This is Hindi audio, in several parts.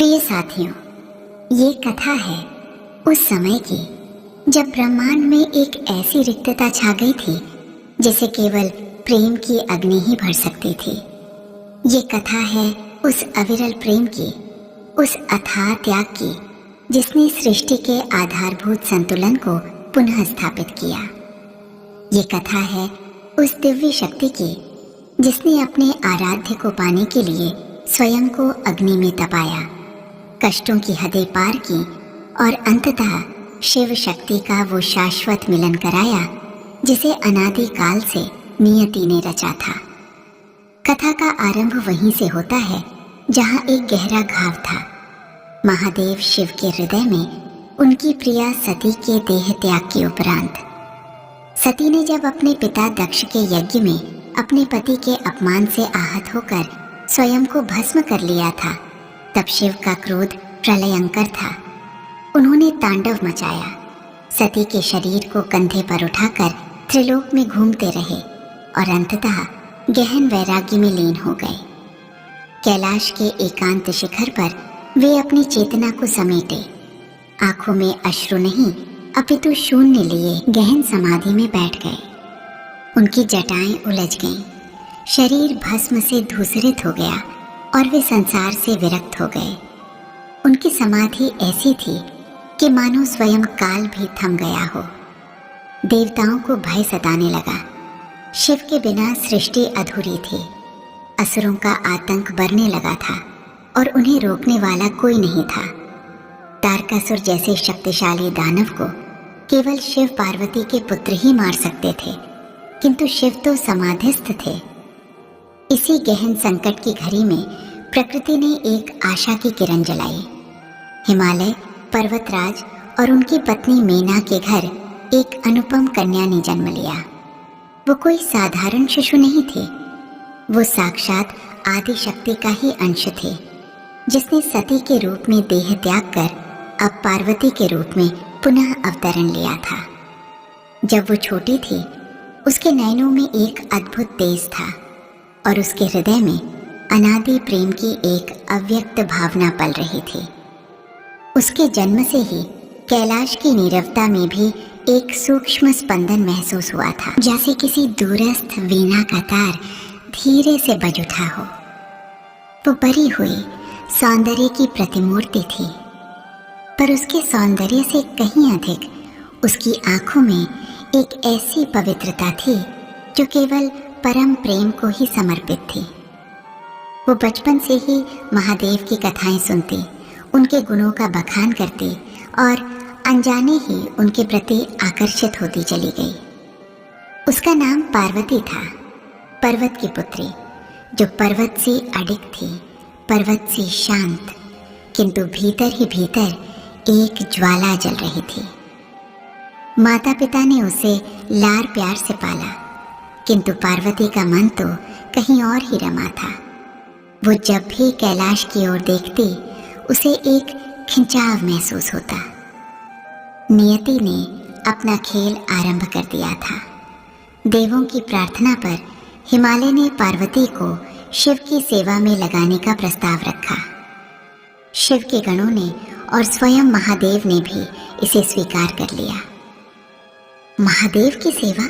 प्रिय साथियों, ये कथा है उस समय की जब ब्रह्मांड में एक ऐसी रिक्तता छा गई थी जिसे केवल प्रेम की अग्नि ही भर सकती थी। ये कथा है उस अविरल प्रेम की, उस अथाह त्याग की जिसने सृष्टि के आधारभूत संतुलन को पुनः स्थापित किया। ये कथा है उस दिव्य शक्ति की जिसने अपने आराध्य को पाने के लिए स्वयं को अग्नि में तपाया, कष्टों की हदें पार की और अंततः शिव शक्ति का वो शाश्वत मिलन कराया जिसे अनादि काल से नियति ने रचा था। कथा का आरंभ वहीं से होता है जहां एक गहरा घाव था। महादेव शिव के हृदय में उनकी प्रिया सती के देह त्याग के उपरांत सती ने जब अपने पिता दक्ष के यज्ञ में अपने पति के अपमान से आहत होकर स्वयं को भस्म कर लिया था, तब शिव का क्रोध प्रलयंकर था। उन्होंने तांडव मचाया, सती के शरीर को कंधे पर उठाकर त्रिलोक में घूमते रहे और अंततः गहन वैराग्य में लीन हो गए। कैलाश के एकांत शिखर पर वे अपनी चेतना को समेटे, आंखों में अश्रु नहीं अपितु शून्य लिए गहन समाधि में बैठ गए। उनकी जटाएं उलझ गईं, शरीर भस्म से धूसरित हो गया और वे संसार से विरक्त हो गए। उनकी समाधि ऐसी थी कि मानो स्वयं काल भी थम गया हो। देवताओं को भय सताने लगा। शिव के बिना सृष्टि अधूरी थी। असुरों का आतंक बढ़ने लगा था और उन्हें रोकने वाला कोई नहीं था। तारकासुर जैसे शक्तिशाली दानव को केवल शिव पार्वती के पुत्र ही मार सकते थे, किंतु शिव तो समाधिस्थ थे। इसी गहन संकट की घड़ी में प्रकृति ने एक आशा की किरण जलाई। हिमालय, पर्वतराज और उनकी पत्नी मेना के घर एक अनुपम कन्या ने जन्म लिया। वो कोई साधारण शिशु नहीं थी, वो साक्षात आदि शक्ति का ही अंश थी, जिसने सती के रूप में देह त्याग कर अब पार्वती के रूप में पुनः अवतरण लिया था। जब वो छोटी थी, उसके नयनों में एक अद्भुत तेज था और उसके हृदय में अनादि प्रेम की एक अव्यक्त भावना पल रही थी। उसके जन्म से ही कैलाश की नीरवता में भी एक सूक्ष्म स्पंदन महसूस हुआ था, जैसे किसी दूरस्थ वीणा का तार धीरे से बज उठा हो। वो बरी हुई सौंदर्य की प्रतिमूर्ति थी, पर उसके सौंदर्य से कहीं अधिक उसकी आंखों में एक ऐसी पवित्रता थी जो केवल परम प्रेम को ही समर्पित थी। वो बचपन से ही महादेव की कथाएं सुनती, उनके गुणों का बखान करती और अनजाने ही उनके प्रति आकर्षित होती चली गई। उसका नाम पार्वती था, पर्वत की पुत्री, जो पर्वत से अडिग थी, पर्वत से शांत, किंतु भीतर ही भीतर एक ज्वाला जल रही थी। माता पिता ने उसे लार प्यार से पाला, किंतु पार्वती का मन तो कहीं और ही रमा था। वो जब भी कैलाश की ओर देखती, उसे एक खिंचाव महसूस होता। नियति ने अपना खेल आरंभ कर दिया था। देवों की प्रार्थना पर हिमालय ने पार्वती को शिव की सेवा में लगाने का प्रस्ताव रखा। शिव के गणों ने और स्वयं महादेव ने भी इसे स्वीकार कर लिया। महादेव की सेवा?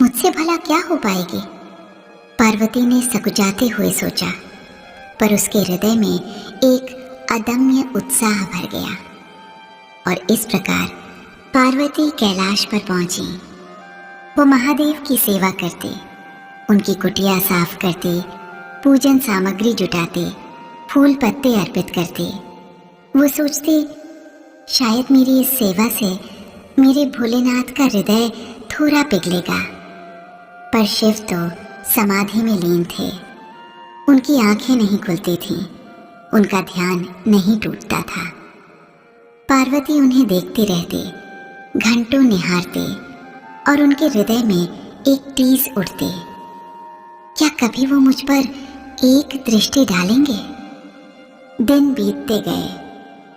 मुझसे भला क्या हो पाएगी? पार्वती ने सकुचाते हुए सोचा, पर उसके हृदय में एक अदम्य उत्साह भर गया और इस प्रकार पार्वती कैलाश पर पहुंची। वो महादेव की सेवा करती, उनकी कुटिया साफ करती, पूजन सामग्री जुटाती, फूल पत्ते अर्पित करती। वो सोचती, शायद मेरी इस सेवा से मेरे भोलेनाथ का हृदय थोड़ा पिघलेगा। पर शिव तो समाधि में लीन थे। उनकी आंखें नहीं खुलती थीं, उनका ध्यान नहीं टूटता था। पार्वती उन्हें देखती रहती, घंटों निहारती और उनके हृदय में एक टीस उठती। क्या कभी वो मुझ पर एक दृष्टि डालेंगे? दिन बीतते गए,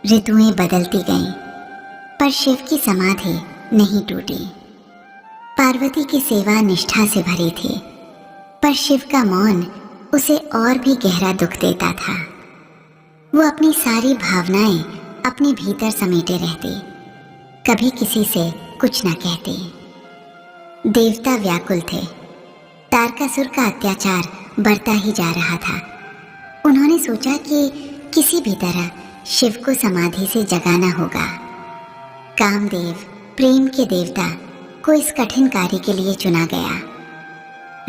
ऋतुएं बदलती गईं, पर शिव की समाधि नहीं टूटी। पार्वती की सेवा निष्ठा से भरी थी, पर शिव का मौन उसे और भी गहरा दुख देता था। वो अपनी सारी भावनाएं अपने भीतर समेटे रहते, कभी किसी से कुछ न कहते। देवता व्याकुल थे। तारकासुर का अत्याचार बढ़ता ही जा रहा था। उन्होंने सोचा कि किसी भी तरह शिव को समाधि से जगाना होगा। कामदेव, प्रेम के देवता, को इस कठिन कार्य के लिए चुना गया।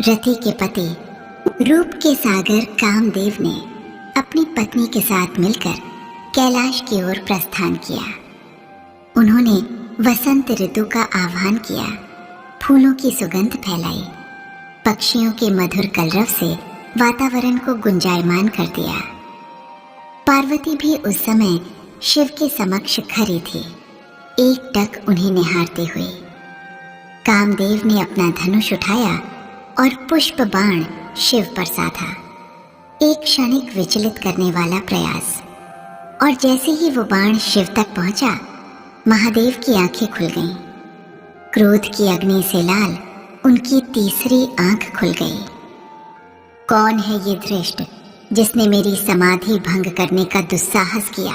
रति के पति, रूप के सागर कामदेव ने अपनी पत्नी के साथ मिलकर कैलाश की ओर प्रस्थान किया। उन्होंने वसंत ऋतु का आह्वान किया, फूलों की सुगंध फैलाई, पक्षियों के मधुर कलरव से वातावरण को गुंजायमान कर दिया। पार्वती भी उस समय शिव के समक्ष खड़ी थी, एकटक उन्हें निहारते हुए। कामदेव ने अपना धनुष उठाया और पुष्प बाण शिव पर साधा, एक क्षणिक विचलित करने वाला प्रयास। और जैसे ही वो बाण शिव तक पहुंचा, महादेव की आंखें खुल गईं। क्रोध की अग्नि से लाल उनकी तीसरी आंख खुल गई। कौन है ये धृष्ट जिसने मेरी समाधि भंग करने का दुस्साहस किया?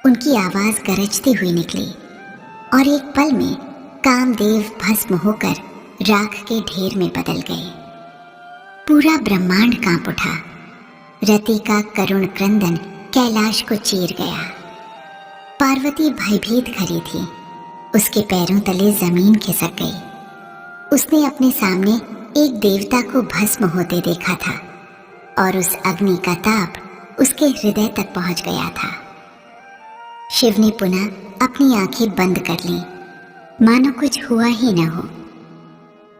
उनकी आवाज गरजती हुई निकली और एक पल में कामदेव भस्म होकर राख के ढेर में बदल गए। पूरा ब्रह्मांड कांप उठा। रति का करुण क्रंदन कैलाश को चीर गया। पार्वती भयभीत खड़ी थी। उसके पैरों तले जमीन खिसक गई। उसने अपने सामने एक देवता को भस्म होते देखा था और उस अग्नि का ताप उसके हृदय तक पहुंच गया था। शिव ने पुनः अपनी आंखें बंद कर लीं, मानो कुछ हुआ ही न हो।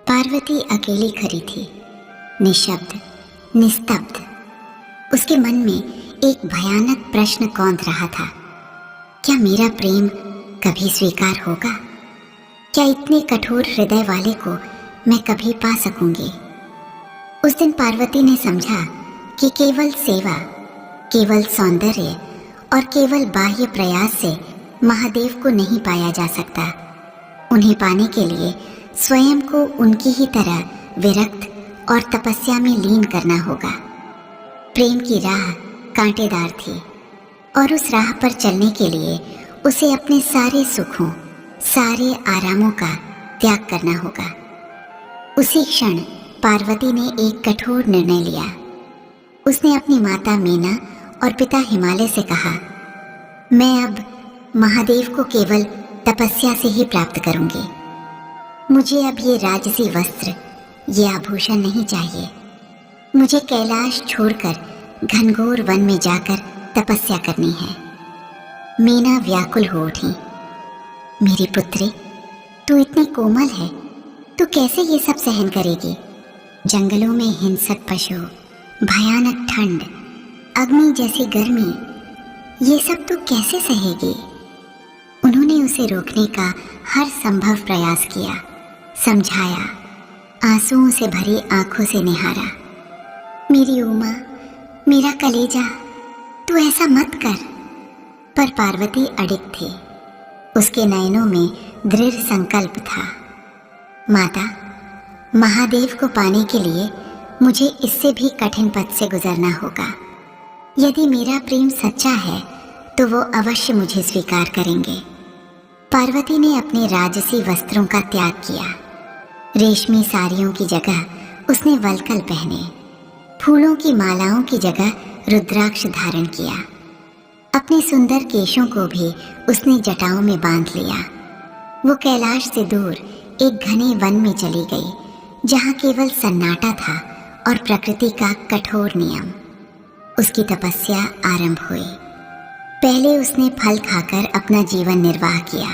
पार्वती अकेली खड़ी थी, निशब्द, निस्तब्ध। उसके मन में एक भयानक प्रश्न कौंध रहा था, क्या मेरा प्रेम कभी स्वीकार होगा? क्या इतने कठोर हृदय वाले को मैं कभी पा सकूंगी? उस दिन पार्वती ने समझा कि केवल सेवा, केवल सौंदर्य और केवल बाह्य प्रयास से महादेव को नहीं पाया जा सकता। उन्हें पाने के लिए स्वयं को उनकी ही तरह विरक्त और तपस्या में लीन करना होगा। प्रेम की राह कांटेदार थी और उस राह पर चलने के लिए उसे अपने सारे सुखों, सारे आरामों का त्याग करना होगा। उसी क्षण पार्वती ने एक कठोर निर्णय लिया। उसने अपनी माता मीना और पिता हिमालय से कहा, मैं अब महादेव को केवल तपस्या से ही प्राप्त करूंगी। मुझे अब ये राजसी वस्त्र, ये आभूषण नहीं चाहिए। मुझे कैलाश छोड़कर घनघोर वन में जाकर तपस्या करनी है। मीना व्याकुल हो उठी, मेरी पुत्री, तू इतनी कोमल है, तू कैसे ये सब सहन करेगी? जंगलों में हिंसक पशु, भयानक ठंड, अग्नि जैसी गर्मी, ये सब तू कैसे सहेगी? उन्होंने उसे रोकने का हर संभव प्रयास किया, समझाया, आंसुओं से भरी आंखों से निहारा। मेरी उमा, मेरा कलेजा, तू ऐसा मत कर। पर पार्वती अडिग थी। उसके नयनों में दृढ़ संकल्प था। माता, महादेव को पाने के लिए मुझे इससे भी कठिन पथ से गुजरना होगा। यदि मेरा प्रेम सच्चा है तो वो अवश्य मुझे स्वीकार करेंगे। पार्वती ने अपने राजसी वस्त्रों का त्याग किया। रेशमी साड़ियों की जगह उसने वलकल पहने, फूलों की मालाओं की जगह रुद्राक्ष धारण किया। अपने सुंदर केशों को भी उसने जटाओं में बांध लिया। वो कैलाश से दूर एक घने वन में चली गई, जहाँ केवल सन्नाटा था और प्रकृति का कठोर नियम। उसकी तपस्या आरंभ हुई। पहले उसने फल खाकर अपना जीवन निर्वाह किया,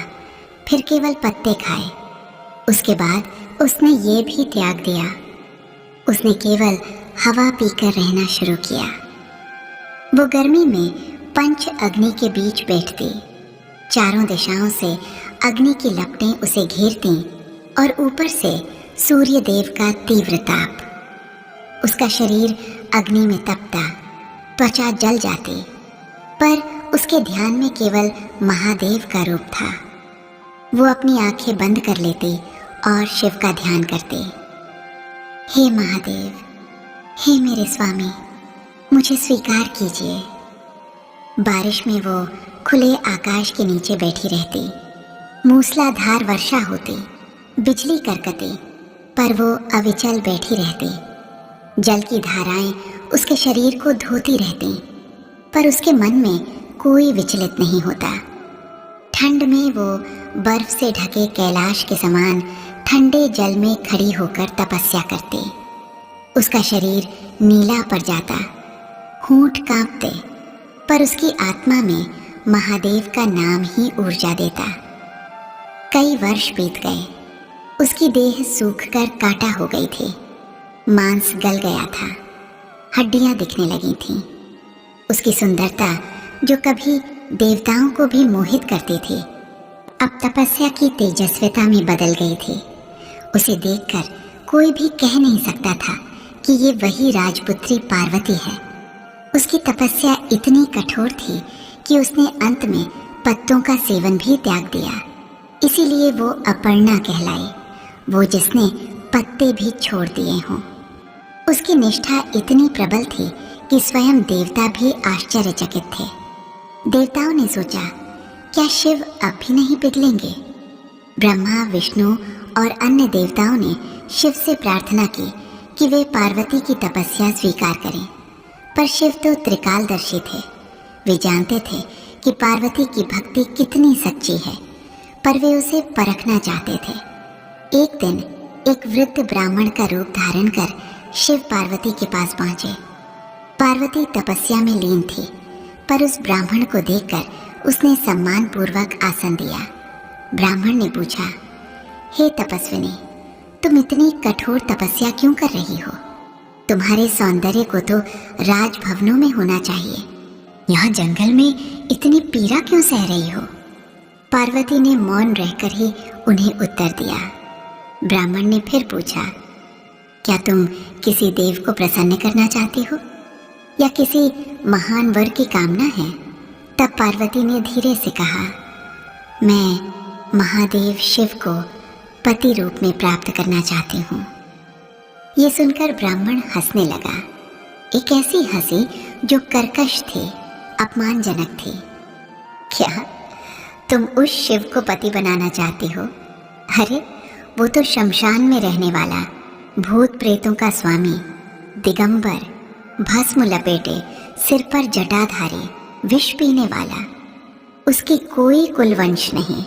फिर केवल पत्ते खाए। उसके बाद उसने ये भी त्याग दिया, उसने केवल हवा पीकर रहना शुरू किया। वो गर्मी में पंच अग्नि के बीच बैठती। चारों दिशाओं से अग्नि की लपटें उसे घेरती और ऊपर से सूर्य देव का तीव्र ताप। उसका शरीर अग्नि में तपता, त्वचा जल जाती, पर उसके ध्यान में केवल महादेव का रूप था। वो अपनी आंखें बंद कर लेती और शिव का ध्यान करते। हे महादेव, हे मेरे स्वामी, मुझे स्वीकार कीजिए। बारिश में वो खुले आकाश के नीचे बैठी रहती, मूसलाधार वर्षा होती, बिजली करकती, पर वो अविचल बैठी रहती। जल की धाराएं उसके शरीर को धोती रहती, पर उसके मन में कोई विचलित नहीं होता। ठंड में वो बर्फ से ढके कैलाश के समान ठंडे जल में खड़ी होकर तपस्या करती। उसका शरीर नीला पड़ जाता, होंठ कांपते, पर उसकी आत्मा में महादेव का नाम ही ऊर्जा देता। कई वर्ष बीत गए, उसकी देह सूखकर कांटा हो गई थी, मांस गल गया था, हड्डियां दिखने लगी थीं। उसकी सुंदरता जो कभी देवताओं को भी मोहित करती थी, अब तपस्या की तेजस्विता में बदल गई थी। उसे देखकर कोई भी कह नहीं सकता था कि ये वही राजपुत्री पार्वती है। उसकी तपस्या इतनी कठोर थी कि उसने अंत में पत्तों का सेवन भी त्याग दिया। इसीलिए वो अपर्णा कहलाई, वो जिसने पत्ते भी छोड़ दिए हों। उसकी निष्ठा इतनी प्रबल थी कि स्वयं देवता भी आश्चर्यचकित थे। देवताओं ने सोचा, क्या शिव अब भी नहीं पिघलेंगे? ब्रह्मा, विष्णु और अन्य देवताओं ने शिव से प्रार्थना की कि वे पार्वती की तपस्या स्वीकार करें, पर शिव तो त्रिकालदर्शी थे। वे जानते थे कि पार्वती की भक्ति कितनी सच्ची है, पर वे उसे परखना चाहते थे। एक दिन एक वृद्ध ब्राह्मण का रूप धारण कर शिव पार्वती के पास पहुंचे। पार्वती तपस्या में लीन थी, पर उस ब्राह्मण को देखकर उसने सम्मान पूर्वक आसन दिया। ब्राह्मण ने पूछा, हे तपस्विनी, तुम इतनी कठोर तपस्या क्यों कर रही हो? तुम्हारे सौंदर्य को तो राजभवनों में होना चाहिए, यहाँ जंगल में इतनी पीड़ा क्यों सह रही हो? पार्वती ने मौन रहकर ही उन्हें उत्तर दिया। ब्राह्मण ने फिर पूछा, क्या तुम किसी देव को प्रसन्न करना चाहती हो या किसी महान वर की कामना है? तब पार्वती ने धीरे से कहा, मैं महादेव शिव को पति रूप में प्राप्त करना चाहती हूँ। ये सुनकर ब्राह्मण हंसने लगा, एक ऐसी हंसी जो कर्कश थी, अपमानजनक थी। क्या तुम उस शिव को पति बनाना चाहती हो? अरे वो तो शमशान में रहने वाला, भूत प्रेतों का स्वामी, दिगंबर, भस्म लपेटे, सिर पर जटाधारी, विष पीने वाला। उसकी कोई कुलवंश नहीं,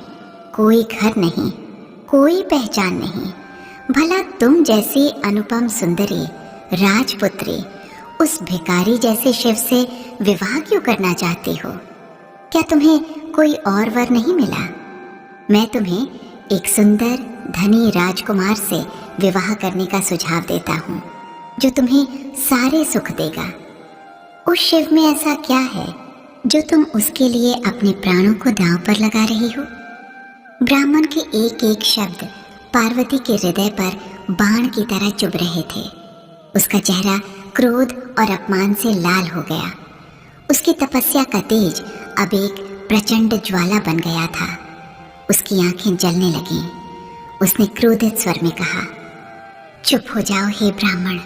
कोई घर नहीं, कोई पहचान नहीं। भला तुम जैसी अनुपम सुंदरी राजपुत्री उस भिखारी जैसे शिव से विवाह क्यों करना चाहती हो? क्या तुम्हें कोई और वर नहीं मिला? मैं तुम्हें एक सुंदर धनी राजकुमार से विवाह करने का सुझाव देता हूँ, जो तुम्हें सारे सुख देगा। उस शिव में ऐसा क्या है जो तुम उसके लिए अपने प्राणों को दांव पर लगा रही हो? ब्राह्मण के एक एक शब्द पार्वती के हृदय पर बाण की तरह चुभ रहे थे। उसका चेहरा क्रोध और अपमान से लाल हो गया। उसकी तपस्या का तेज अब एक प्रचंड ज्वाला बन गया था। उसकी आंखें जलने लगीं। उसने क्रोधित स्वर में कहा, चुप हो जाओ हे ब्राह्मण,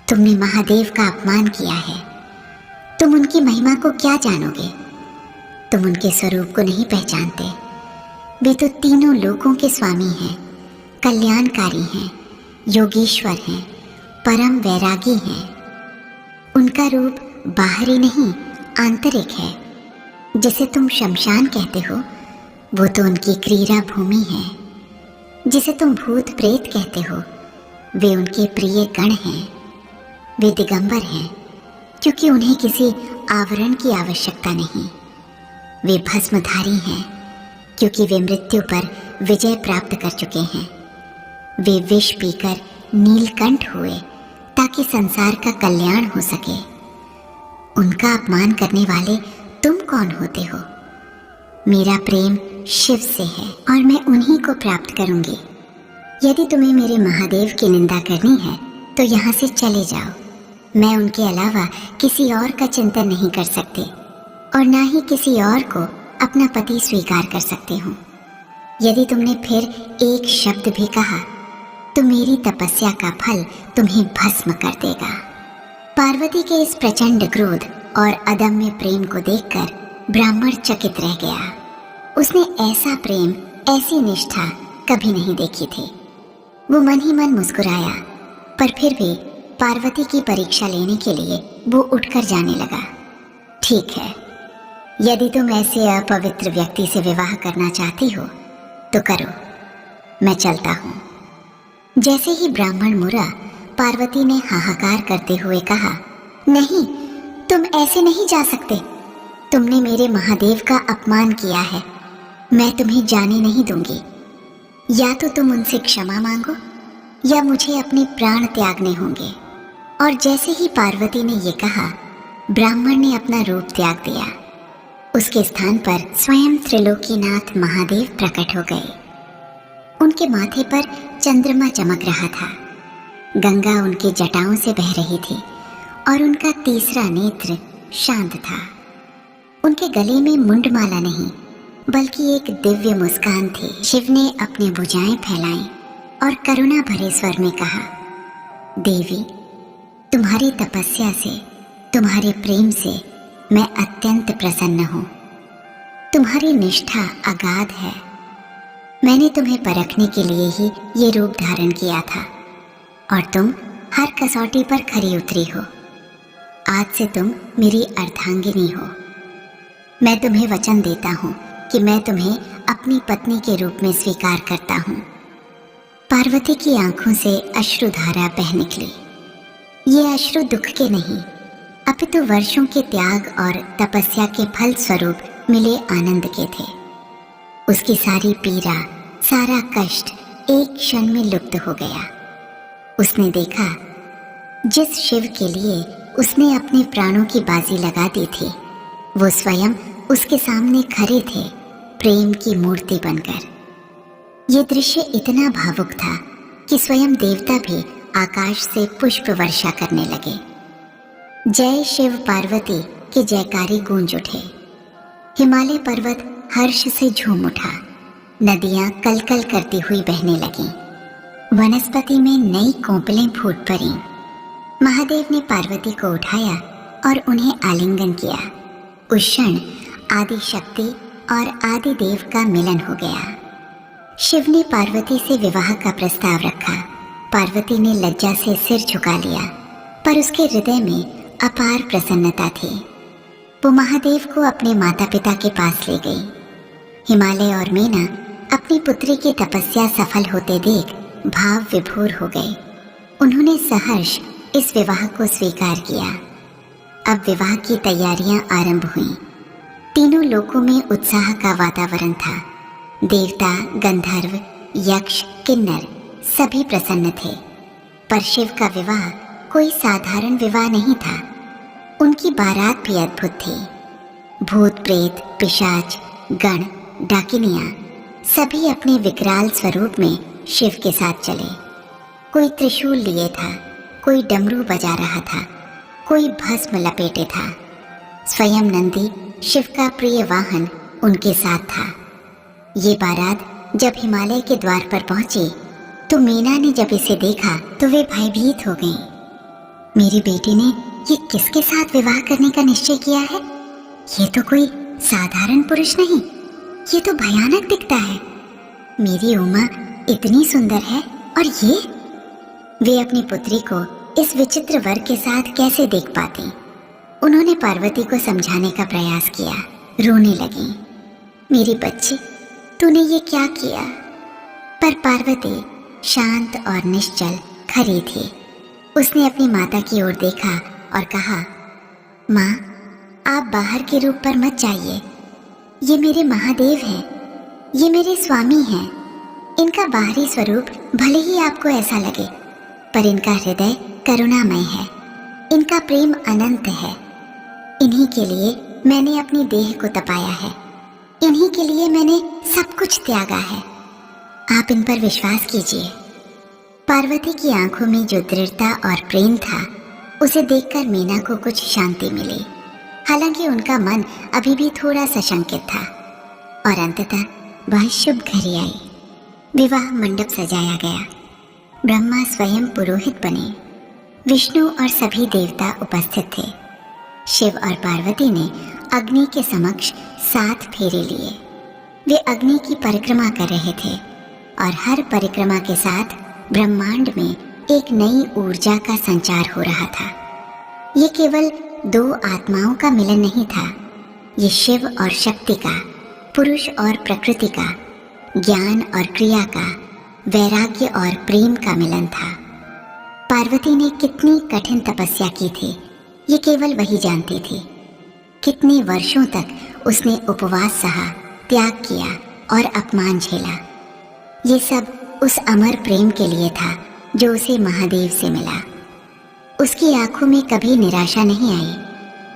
तुमने महादेव का अपमान किया है। तुम उनकी महिमा को क्या जानोगे? तुम उनके स्वरूप को नहीं पहचानते। वे तो तीनों लोकों के स्वामी हैं, कल्याणकारी हैं, योगीश्वर हैं, परम वैरागी हैं। उनका रूप बाहरी नहीं, आंतरिक है। जिसे तुम शमशान कहते हो, वो तो उनकी क्रीड़ा भूमि है। जिसे तुम भूत प्रेत कहते हो, वे उनके प्रिय गण हैं। वे दिगंबर हैं, क्योंकि उन्हें किसी आवरण की आवश्यकता नहीं। वे भस्मधारी हैं, क्योंकि वे मृत्यु पर विजय प्राप्त कर चुके हैं। वे विष पीकर नीलकंठ हुए ताकि संसार का कल्याण हो सके। उनका अपमान करने वाले तुम कौन होते हो? मेरा प्रेम शिव से है और मैं उन्हीं को प्राप्त करूंगी। यदि तुम्हें मेरे महादेव की निंदा करनी है तो यहाँ से चले जाओ। मैं उनके अलावा किसी और का चिंतन नहीं कर सकती और ना ही किसी और को अपना पति स्वीकार कर सकती हूँ। यदि तुमने फिर एक शब्द भी कहा तो मेरी तपस्या का फल तुम्हें भस्म कर देगा। पार्वती के इस प्रचंड क्रोध और अदम्य प्रेम को देखकर ब्राह्मण चकित रह गया। उसने ऐसा प्रेम, ऐसी निष्ठा कभी नहीं देखी थी। वो मन ही मन मुस्कुराया, पर फिर भी पार्वती की परीक्षा लेने के लिए वो उठकर जाने लगा। ठीक है, यदि तुम ऐसे अपवित्र व्यक्ति से विवाह करना चाहती हो तो करो, मैं चलता हूँ। जैसे ही ब्राह्मण मुड़ा, पार्वती ने हाहाकार करते हुए कहा, नहीं, तुम ऐसे नहीं जा सकते। तुमने मेरे महादेव का अपमान किया है, मैं तुम्हें जाने नहीं दूंगी। या तो तुम उनसे क्षमा मांगो या मुझे अपने प्राण त्यागने होंगे। और जैसे ही पार्वती ने ये कहा, ब्राह्मण ने अपना रूप त्याग दिया। उसके स्थान पर स्वयं त्रिलोकीनाथ महादेव प्रकट हो गए। उनके माथे पर चंद्रमा चमक रहा था, गंगा उनके जटाओं से बह रही थी और उनका तीसरा नेत्र शांत था। उनके गले में मुंडमाला नहीं बल्कि एक दिव्य मुस्कान थी। शिव ने अपनी भुजाएं फैलाई और करुणा भरे स्वर में कहा, देवी, तुम्हारी तपस्या से, तुम्हारे प्रेम से मैं अत्यंत प्रसन्न हूँ। तुम्हारी निष्ठा अगाध है। मैंने तुम्हें परखने के लिए ही ये रूप धारण किया था और तुम हर कसौटी पर खरी उतरी हो। आज से तुम मेरी अर्धांगिनी हो। मैं तुम्हें वचन देता हूँ कि मैं तुम्हें अपनी पत्नी के रूप में स्वीकार करता हूँ। पार्वती की आंखों से अश्रुधारा बह निकली। ये अश्रु दुख के नहीं, अपितु वर्षों के त्याग और तपस्या के फल स्वरूप मिले आनंद के थे। उसकी सारी पीड़ा, सारा कष्ट एक क्षण में लुप्त हो गया। उसने देखा, जिस शिव के लिए उसने अपने प्राणों की बाजी लगा दी थी, वो स्वयं उसके सामने खड़े थे, प्रेम की मूर्ति बनकर। ये दृश्य इतना भावुक था कि स्वयं देवता भी आकाश से पुष्प वर्षा करने लगे। जय शिव पार्वती के जयकारी गूंज उठे। हिमालय पर्वत हर्ष से झूम उठा। नदियां कलकल करती हुई बहने लगीं। वनस्पति में नई कोपलें फूट पड़ीं। महादेव ने पार्वती को उठाया और उन्हें आलिंगन किया। उस क्षण आदि शक्ति और आदि देव का मिलन हो गया। शिव ने पार्वती से विवाह का प्रस्ताव रखा। पार्वती ने लज्जा से सिर झुका लिया, पर उसके हृदय में अपार प्रसन्नता थी। वो महादेव को अपने माता पिता के पास ले गई। हिमालय और मीना अपनी पुत्री की तपस्या सफल होते देख भाव विभोर हो गए। उन्होंने सहर्ष इस विवाह को स्वीकार किया। अब विवाह की तैयारियां आरंभ हुईं। तीनों लोकों में उत्साह का वातावरण था। देवता, गंधर्व, यक्ष, किन्नर सभी प्रसन्न थे। पर शिव का विवाह कोई साधारण विवाह नहीं था। उनकी बारात भी अद्भुत थी। भूत, प्रेत, पिशाच, गण, डाकिनियां सभी अपने विकराल स्वरूप में शिव के साथ चले। कोई त्रिशूल लिए था, कोई डमरू बजा रहा था, कोई भस्म लपेटे था। स्वयं नंदी, शिव का प्रिय वाहन, उनके साथ था। ये बारात जब हिमालय के द्वार पर पहुंची तो मीना ने जब इसे देखा तो वे भयभीत हो गईं। मेरी बेटी ने ये किसके साथ विवाह करने का निश्चय किया है? ये तो कोई साधारण पुरुष नहीं, ये तो भयानक दिखता है। मेरी उमा इतनी सुंदर है और ये? वे अपनी पुत्री को इस विचित्र वर के साथ कैसे देख पाती? उन्होंने पार्वती को समझाने का प्रयास किया। रोने लगी, मेरी बच्ची, तूने ये क्या किया? पर पार्वती शांत और निश्चल खड़ी थी। उसने अपनी माता की ओर देखा और कहा, माँ, आप बाहर के रूप पर मत जाइए। ये मेरे महादेव हैं, ये मेरे स्वामी हैं। इनका बाहरी स्वरूप भले ही आपको ऐसा लगे, पर इनका हृदय करुणामय है। इनका प्रेम अनंत है। इन्हीं के लिए मैंने अपनी देह को तपाया है। इन्हीं के लिए मैंने सब कुछ त्यागा है। आप इन पर विश्वास कीजिए। पार्वती की आंखों में जो दृढ़ता और प्रेम था, उसे देखकर मीना को कुछ शांति मिली। हालांकि उनका मन अभी भी थोड़ा सशंकित था। और अंततः वह शुभ घड़ी आई। विवाह मंडप सजाया गया। ब्रह्मा स्वयं पुरोहित बने। विष्णु और सभी देवता उपस्थित थे। शिव और पार्वती ने अग्नि के समक्ष 7 फेरे लिए। वे अग्नि की परिक्रमा कर रहे थे और हर परिक्रमा के साथ ब्रह्मांड में एक नई ऊर्जा का संचार हो रहा था। ये केवल 2 आत्माओं का मिलन नहीं था, ये शिव और शक्ति का, पुरुष और प्रकृति का, ज्ञान और क्रिया का, वैराग्य और प्रेम का मिलन था। पार्वती ने कितनी कठिन तपस्या की थी, ये केवल वही जानती थी। कितने वर्षों तक उसने उपवास सहा, त्याग किया और अपमान झेला। ये सब उस अमर प्रेम के लिए था जो उसे महादेव से मिला। उसकी आंखों में कभी निराशा नहीं आई,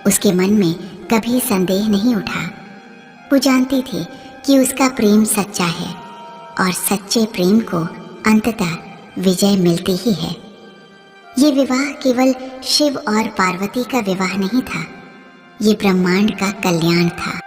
उसके मन में कभी संदेह नहीं उठा। वो जानती थी कि उसका प्रेम सच्चा है और सच्चे प्रेम को अंततः विजय मिलती ही है। ये विवाह केवल शिव और पार्वती का विवाह नहीं था, ये ब्रह्मांड का कल्याण था।